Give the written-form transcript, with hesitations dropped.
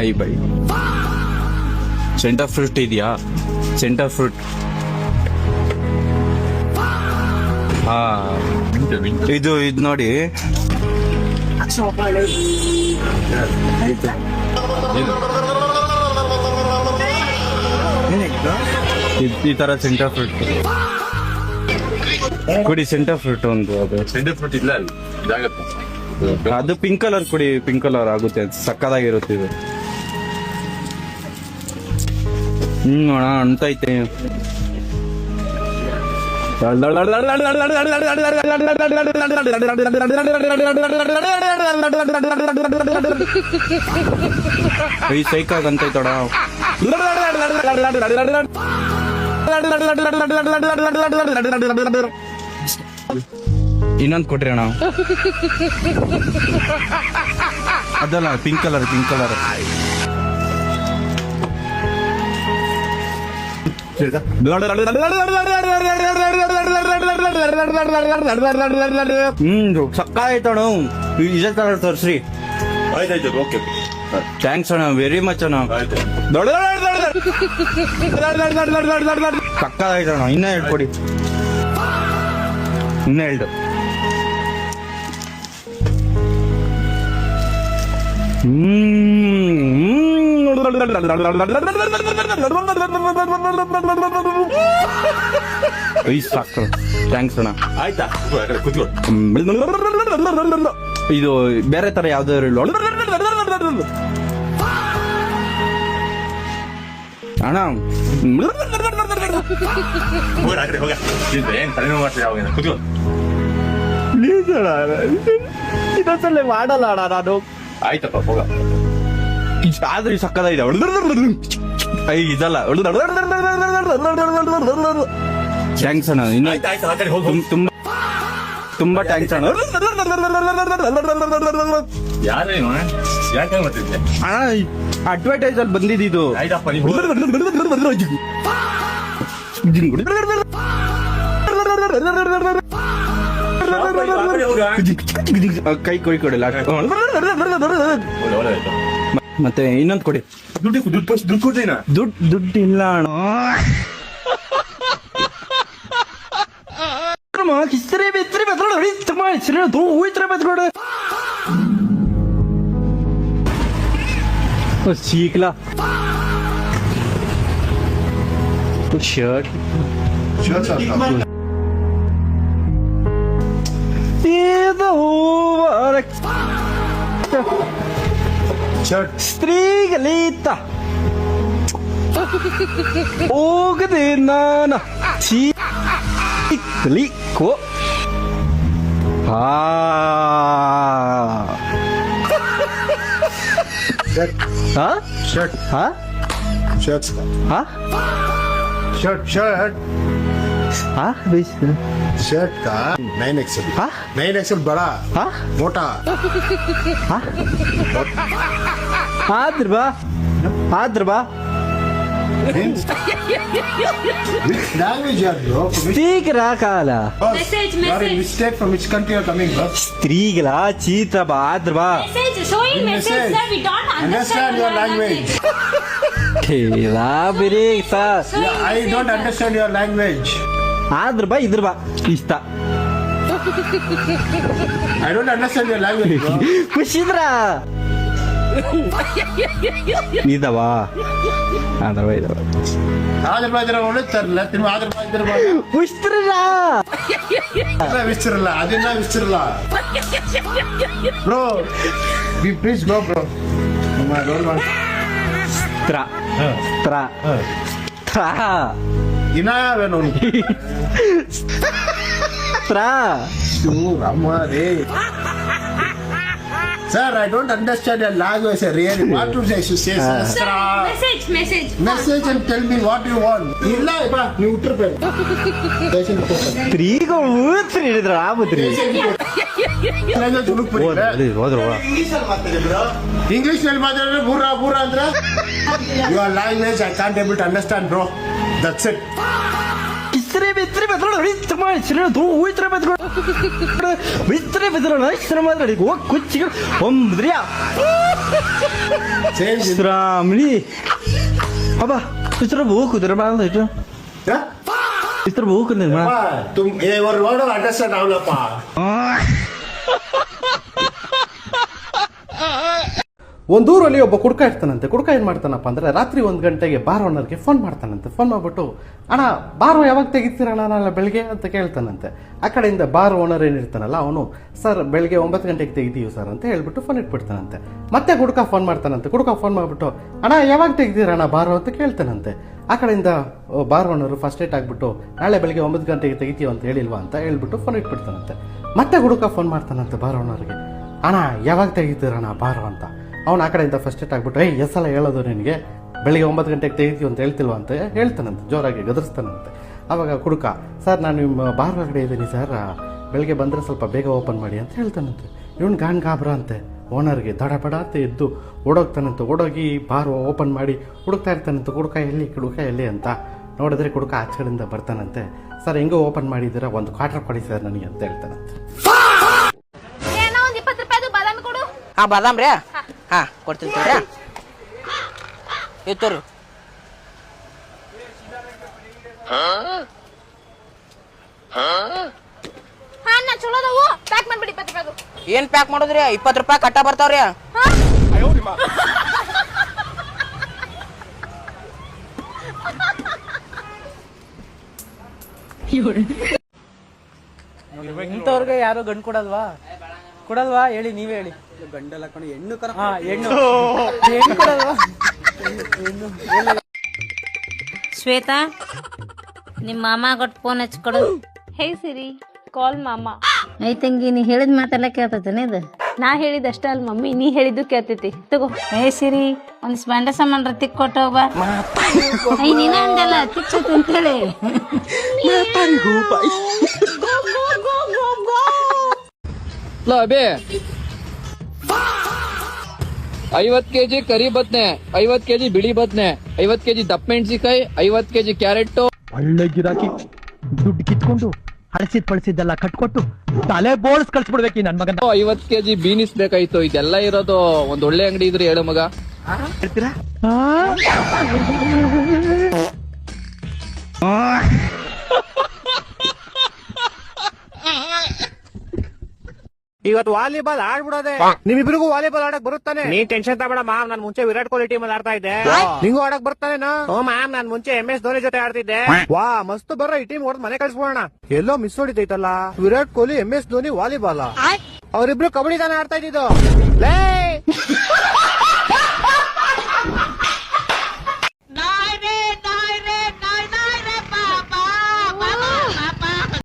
I by centre fruit ಇದೆಯಾ? Centre fruit ಇದು ನೋಡಿ, ಈ ತರ ಸೆಂಟರ್ ಫ್ರೂಟ್ ಕುಡಿ. ಸೆಂಟರ್ ಫ್ರೂಟ್ ಒಂದು ಅದು ಸೆಂಟರ್ ಫ್ರೂಟ್ ಇಲ್ಲ ಅಲ್ಲಿ ಇದಾಗತ್ತೆ. ಅದು ಪಿಂಕ್ ಕಲರ್ ಕುಡಿ, ಪಿಂಕ್ ಕಲರ್ ಆಗುತ್ತೆ, ಸಕ್ಕದಾಗಿರುತ್ತೆ ಇದು. ನೋಡ ಅಂತೈತೆ. ಈ ಸೈಕಾಗ್ ಅಂತೈತೋಡ. ಇನ್ನೊಂದು ಕೊಟ್ರಿ ಅಣ್ಣ. ಅದಲ್ಲ, ಪಿಂಕ್ ಕಲರ್, ಪಿಂಕ್ ಕಲರ್. ಸಕ್ಕ ಆಯ್ತಣ. ಇದೇ ತರ ತರ್ಸ್ರಿ. ಆಯ್ತಾಯ್ತು, ಓಕೆ, ಥ್ಯಾಂಕ್ಸ್ ಅಣ್ಣ, ವೆರಿ ಮಚ್ ಅಣ್ಣ. ಸಕ್ಕ ಆಯ್ತಣ್ಣ. ಇನ್ನ ಹೇಳ್ಕೊಡಿ, ಇನ್ನ ಹೇಳ್ದು. ಸಾಕು, ಥ್ಯಾಂಕ್ಸ್ ಅಣ್ಣ. ಆಯ್ತಾ ಕೂತ್ಕೊ. ಇದು ಬೇರೆ ತರ ಯಾವ್ದಾದ್ರು ಅಣ್ಣ. ಹೋಗ, ಏನ್ ತಲೆನೋವು ಮಾಡ್ತೀವಿ ಅವಾಗ. ಕೂತ್ಕೊ. ಇನ್ನೊಂದ್ಸಲ ಮಾಡಲ್ಲ ಅಣ್ಣ ನಾನು. ಆಯ್ತಪ್ಪ, ಹೋಗ. ಆದ್ರೆ ಸಕ್ಕದ ಇದೆ. ಇದಲ್ಲ. ಥ್ಯಾಂಕ್ಸ್ ಅಣ್ಣ. ಇನ್ನು ತುಂಬಾ ಥ್ಯಾಂಕ್ಸ್ ಅಣ್ಣ. ಯಾರೇನು ಯಾಕೆ ಮಾಡ್ತಿದ್ದೆ ಅಣ್ಣ? ಅಡ್ವರ್ಟೈಸ್ ಅಲ್ಲಿ ಬಂದಿದ್ದು. ಆಯ್ತಪ್ಪ, ಕೈ ಕೊಡಿಲ್ಲ. ಮತ್ತೆ ಇನ್ನೊಂದು ಕೊಡಿ. ದುಡ್ಡು ಕೊಡ್ತೀನ. ದುಡ್ಡು ಇಲ್ಲ ಅಣ್ಣ. ಕಿಸ್ತ್ರಿ ಬಿತ್ರಿ ಬೆತ್ರೋಡ ತುಂಬ ಹೆಸರು ಹೋಯ್ತಾರೆ ಬೆತ್ರೋಡ. ಚೀಕ್ಲಾ ಶರ್ಟ್ ಸ್ತ್ರೀಗಲೀತ ಹೋಗದೆ ನಾನ ಚೀಕ್ಲಿಕೋ. शर्ट का 9XL, 9XL बड़ा, मोटा. ಆದ್ರ ಬಾ language yaar bro. ಸ್ತ್ರೀಗಲ ಕಾಲ. Message. You are in mistake from which country you are coming bro? ಸ್ತ್ರೀಗಲ ಚೀತ ಬಾ ಆದ್ರ ಬಾ. Message, showing message, sir. We don't Understand your language. ಬೇರೆ I don't understand your language. ಆದ್ರ ಬಾ ಇದ್ರ ಬಾ ಇಷ್ಟ. I don't understand your language bro. ಖುಷಿದ್ರ ಇದವಾ ಆದ್ರ ಬಾ ಇದವ ಆದ್ರ ಬಾದ್ರ ಒಳ್ಳೆತಾರಲ್ಲ ತಿಮ್ಮ. ಆದ್ರ ಬಾದ್ರ ಖುಷ್ತ್ರಲ್ಲ ವಿಸ್ತಿರಲ್ಲ, ಅದನ್ನ ವಿಸ್ತಿರಲ್ಲ bro. Please go bro. I don't want. ಇನಾವೇನು Sir, I don't understand your language, sir. Really, what to say? Say Sastra. Message and tell me what you want. ಇಲ್ಲ ಬಾ, ನೀವು ಉತ್ತರ ಬೇಡ. ಸ್ತ್ರೀಗ ಊತ್ರಿ ಹೇಳಿದ್ರ ಆಬುದ್ರಿ. ಇಂಗ್ಲಿಷ್ ನಲ್ಲಿ ಮಾತಾಡಿದ್ರೆ ಬೂರ ಅಂದ್ರೆ your language I can't able to understand bro. That's it. ಬಿತ್ತರೆ ಬೆದ್ರೋಣ ತುಂಬ ಹೆಸರು ಹೋಯ್ತಾರೆ ಬೆದ್ರೋಣ ಬಿತ್ತರೆ ಬೆದ್ರೋಣ ಹೆಸರು ಮಾತಾಡಿ ಹೋಗಿ ಕುಚ್ಚಿಗೆ ಒಂದ್ರಿಯಾ Change. Stramli. Apa? Istri buku dari mana itu? Huh? Istri buku dari mana? Your word of understand ಅವನಪ್ಪ. ಒಂದೂರಲ್ಲಿ ಒಬ್ಬ ಕುಡ್ಕ ಇರ್ತಾನಂತೆ. ಕುಡ್ಕ ಏನ್ ಮಾಡ್ತಾನಪ್ಪ ಅಂದ್ರೆ ರಾತ್ರಿ 1 ಗಂಟೆಗೆ ಬಾರ್ ಓನರ್ಗೆ ಫೋನ್ ಮಾಡ್ತಾನಂತೆ. ಫೋನ್ ಮಾಡ್ಬಿಟ್ಟು ಅಣ್ಣ ಬಾರು ಯಾವಾಗ ತೆಗಿತೀರಣ್ಣ ನಾಳೆ ಬೆಳಿಗ್ಗೆ ಅಂತ ಕೇಳ್ತಾನಂತೆ. ಆ ಕಡೆಯಿಂದ ಬಾರ್ ಓನರ್ ಏನಿರ್ತಾನಲ್ಲ ಅವನು ಸರ್ ಬೆಳಿಗ್ಗೆ 9 ಗಂಟೆಗೆ ತೆಗಿತೀವಿ ಸರ್ ಅಂತ ಹೇಳ್ಬಿಟ್ಟು ಫೋನ್ ಇಟ್ಬಿಡ್ತಾನಂತೆ. ಮತ್ತೆ ಕುಡ್ಕ ಫೋನ್ ಮಾಡ್ತಾನಂತೆ. ಕುಡ್ಕ ಫೋನ್ ಮಾಡ್ಬಿಟ್ಟು ಅಣ್ಣ ಯಾವಾಗ ತೆಗಿತೀರಣ್ಣ ಬಾರು ಅಂತ ಕೇಳ್ತಾನಂತೆ. ಆ ಕಡೆಯಿಂದ ಬಾರ್ ಓನರ್ ಫಸ್ಟ್ ಏಟ್ ಆಗ್ಬಿಟ್ಟು ನಾಳೆ ಬೆಳಿಗ್ಗೆ 9 ಗಂಟೆಗೆ ತೆಗಿತೀವಿ ಅಂತ ಹೇಳಿಲ್ವಾ ಅಂತ ಹೇಳ್ಬಿಟ್ಟು ಫೋನ್ ಇಟ್ಬಿಡ್ತಾನಂತೆ. ಮತ್ತೆ ಹುಡುಕ ಫೋನ್ ಮಾಡ್ತಾನಂತೆ ಬಾರ್ ಓನರ್ಗೆ, ಅಣ್ಣ ಯಾವಾಗ ತೆಗಿತೀರಣ್ಣ ಬಾರು ಅಂತ. ಅವ್ನು ಆ ಕಡೆಯಿಂದ ಫಸ್ಟ್ ಏಟ್ ಆಗ್ಬಿಟ್ಟು ಎಸ್ಸಲ ಹೇಳೋದು ನಿನಗೆ ಬೆಳಿಗ್ಗೆ 9 ಗಂಟೆಗೆ ತೆಗಿತೀವಿ ಅಂತ ಹೇಳ್ತಿಲ್ವ ಅಂತ ಹೇಳ್ತಾನಂತೆ. ಜೋರಾಗಿ ಗದರಿಸ್ತಾನಂತೆ. ಆವಾಗ ಕುಡುಕ ಸರ್ ನಾನು ನಿಮ್ಮ ಬಾರ್ ಒಳಗಡೆ ಇದ್ದೀನಿ ಸರ್, ಬೆಳಿಗ್ಗೆ ಬಂದರೆ ಸ್ವಲ್ಪ ಬೇಗ ಓಪನ್ ಮಾಡಿ ಅಂತ ಹೇಳ್ತಾನಂತೆ. ಇವನು ಗಾಬ್ರ ಅಂತೆ ಓನರ್ಗೆ ದಡಬಡ ಅಂತ ಎದ್ದು ಓಡೋಗ್ತಾನಂತೆ. ಓಡೋಗಿ ಬಾರ್ ಓಪನ್ ಮಾಡಿ ಹುಡುಕ್ತಾ ಇರ್ತಾನಂತೆ. ಕುಡುಕ ಎಲ್ಲಿ ಅಂತ ನೋಡಿದ್ರೆ ಕುಡುಕ ಆಚೆ ಕಡೆಯಿಂದ ಬರ್ತಾನಂತೆ. ಸರ್ ಹೆಂಗೋ ಓಪನ್ ಮಾಡಿದ್ದೀರಾ, ಒಂದು ಕ್ವಾರ್ಟರ್ ಕೊಡಿ ಸರ್ ನನಗೆ ಅಂತ ಹೇಳ್ತಾನಂತೆ. ಏನೋ ಒಂದು 20 ರೂಪಾಯಿದು ಬಾದಾಮಿ ಕೊಡು. ಹಾ ಬಾದಾಮ್ ರೀ, ಹಾ ಕೊಡ್ತೀನಿ ತೋರಿ. ಇತ್ತೋರಿ ಹಾ ನಾ ಚಲೋದವು ಪ್ಯಾಕ್ ಮಾಡ್ಬಿಡಿ 20 ರೂಪಾಯಿದು. ಏನ್ ಪ್ಯಾಕ್ ಮಾಡೋದ್ರಿ? 20 ರೂಪಾಯಿ ಕಟ್ಟ ಬರ್ತಾವ್ರಿ. ಇಂಥವ್ರಿಗೆ ಯಾರು ಗಂಡು ಕೊಡಲ್ವಾ ಹೇಳಿ, ನೀವೇ ಹೇಳಿ. ಗಂಡಲ್ಲ ಕಣ, ಹೆಣ್ಣು ಕರ. ಹಾ ಹೆಣ್ಣು ಕೊಡಲ್ವಾ? ಶ್ವೇತಾ, ನಿಮ್ಮ ಮಾಮ ಕೊಟ್ಟು ಫೋನ್ ಹಚ್ಕೊಡು. ಹೇ ಸಿರಿ, ಕಾಲ್ ಮಾಮ. ಐ ತಂಗಿ, ನೀ ಹೇಳಿದ ಮಾತೆಲ್ಲ ಕೇಳ್ತೈತೇನೆ ಇದು? ನಾ ಹೇಳಿದಷ್ಟ ಅಲ್ ಮಮ್ಮಿ, ನೀ ಹೇಳಿದ್ದು ಕೇಳ್ತೈತಿ. ತಗೋ. ಏ ಸಿರಿ, ಒಂದು ಸ್ಪಂಡ ಸಾಮಾನ್ರ ತಿಕ್ಕೊಟ್ಟು ಬಾ. ಐ ನೀನ ಅಂದಲ್ಲ ತಿಚ್ಚತಿ ಅಂತೇಳಿ. ಅಬೇ 50 kg ಕರಿ ಬದ್ನೆ, 50 kg ಬಿಳಿ ಬದ್ನೆ, 50 kg ದಪ್ಪ ಮೆಣಸಿಕಾಯಿ, 50 kg ಕ್ಯಾರೆಟ್. ಒಳ್ಳೆ ಗಿರಾಕಿ. ದುಡ್ಡು ಕಿತ್ಕೊಂಡು ಪಳಿಸಿದ್ದೆಲ್ಲ ಕಟ್ಕೊಟ್ಟು ತಲೆ ಬೋಳ್ಸ್ ಕಳ್ಸ್ಬಿಡ್ಬೇಕು ನನ್ ಮಗನ. 50 kg ಬೀನಿಸ್ ಬೇಕಾಯ್ತು. ಇದೆಲ್ಲ ಇರೋದು ಒಂದ್ ಒಳ್ಳೆ ಅಂಗಡಿ ಇದ್ರೆ ಹೇಳು ಮಗ. ಹೇಳ್ತೀರಾ? ಇವತ್ತು ವಾಲಿಬಾಲ್ ಆಡ್ಬಿಡೋದೆ. ನಿಮ್ಮಿಬ್ರಿಗೂ ವಾಲಿಬಾಲ್ ಆಡಕ್ ಬರುತ್ತಾನೆ? ನೀ ಟೆನ್ಷನ್ ತಗೋಬೇಡ ಮಾಮ್, ನಾನ್ ಮುಂಚೆ ವಿರಾಟ್ ಕೊಹ್ಲಿ ಟೀಮ್ ಅಲ್ಲಿ ಆಡ್ತಾ ಇದ್ದೆ. ನಿಂಗೂ ಆಡಕ್ ಬರ್ತಾನೆ? ಓ ಮ್ಯಾಮ್, ನಾನ್ ಮುಂಚೆ MS ಧೋನಿ ಜೊತೆ ಆಡ್ತಿದ್ದೆ. ವಾ ಮಸ್ತ್, ಬರ್ರ ಈ ಟೀಮ್ ಹೊಡೆದ್ ಮನೆ ಕಳ್ಸ್ಬೋಣ. ಎಲ್ಲೋ ಮಿಸ್ ಹೊಡಿತೈತಲ್ಲ. ವಿರಾಟ್ ಕೊಹ್ಲಿ MS ಧೋನಿ ವಾಲಿಬಾಲ್, ಅವರಿಬ್ರು ಕಬಡ್ಡಿ ತಾನೇ ಆಡ್ತಾ ಇದ್ದಿದ್ದು. ಲೇ